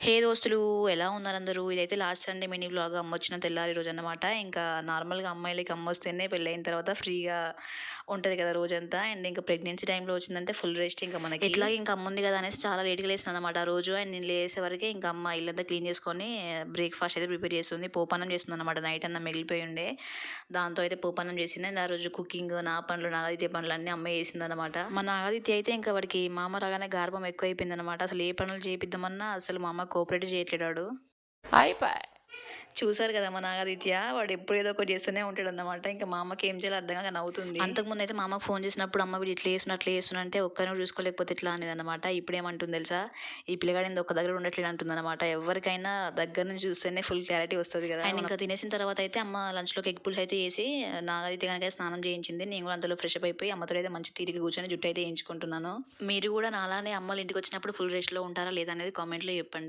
హే దోస్తులు, ఎలా ఉన్నారు అందరూ? ఇదైతే లాస్ట్ సండే మినీ వ్లాగ్. అమ్మొచ్చిన తెల్లారి రోజు అన్నమాట. ఇంకా నార్మల్గా అమ్మాయిలకి అమ్మొస్తేనే పెళ్ళైన తర్వాత ఫ్రీగా ఉంటుంది కదా రోజంతా. అండ్ ఇంకా ప్రెగ్నెన్సీ టైంలో వచ్చిందంటే ఫుల్ రెస్ట్ ఇంకా మనకి. ఇట్లా ఇంకా అమ్మ ఉంది కదా అనేసి చాలా లేట్గా లేసిన అనమాట ఆ రోజు. అండ్ నేను లేసే వరకే ఇంకా అమ్మ ఇల్లంతా క్లీన్ చేసుకొని బ్రేక్ఫాస్ట్ అయితే ప్రిపేర్ చేస్తుంది. పోపన్నం చేస్తుంది అనమాట. నైట్ అన్న మిగిలిపోయి ఉండే దాంతో అయితే పోపన్నం చేసింది. అండ్ ఆ రోజు కుకింగ్ నా పనులు, నాగదిత్య పనులు అన్నీ అమ్మే చేసింది అనమాట. మా నాగదిత్య అయితే ఇంకా వాడికి మామ రాగానే గార్భం ఎక్కువ అయిపోయింది అనమాట. అసలు ఏ పనులు చేపిద్దామన్నా అసలు మా అమ్మ కోఆపరేట్ చేయట్లేడాడు. చూసారు కదా మా నాగదిత్య, వాడు ఎప్పుడు ఏదో ఒకటి చేస్తూనే ఉంటాడు అన్నమాట. ఇంకా మా అమ్మకి ఏం చేయాలో అర్థం కాక నవ్వుతుంది. అంతకుముందు అయితే మా అమ్మకి ఫోన్ చేసినప్పుడు అమ్మ వీడు ఇట్లా చేస్తున్నా అట్లా చేస్తున్నా అంటే ఒక్కరిని చూసుకోలేకపోతే ఇట్లా అనేది అనమాట. ఇప్పుడు ఏమంటుంది తెలుసా, ఈ పిల్లగాడి ఒక్క దగ్గర ఉండట్లేదు అంటుంది అనమాట. ఎవరికైనా దగ్గర నుంచి చూస్తేనే ఫుల్ క్లారిటీ వస్తుంది కదా. అండ్ ఇంకా తినేసిన తర్వాత అయితే అమ్మ లంచ్లోకి ఎగ్ పుల్స్ అయితే చేసి నాగదిత్య కనుక స్నానం చేయించింది. నేను కూడా అందులో ఫ్రెష్ అప్ అయిపోయి అమ్మతో అయితే మంచి తీరిక కూర్చొని జుట్టు అయితే వేయించుకుంటున్నాను. మీరు కూడా నాలానే అమ్మల ఇంటికి వచ్చినప్పుడు ఫుల్ రెస్ట్లో ఉంటారా లేదా అనేది కామెంట్లో చెప్పండి.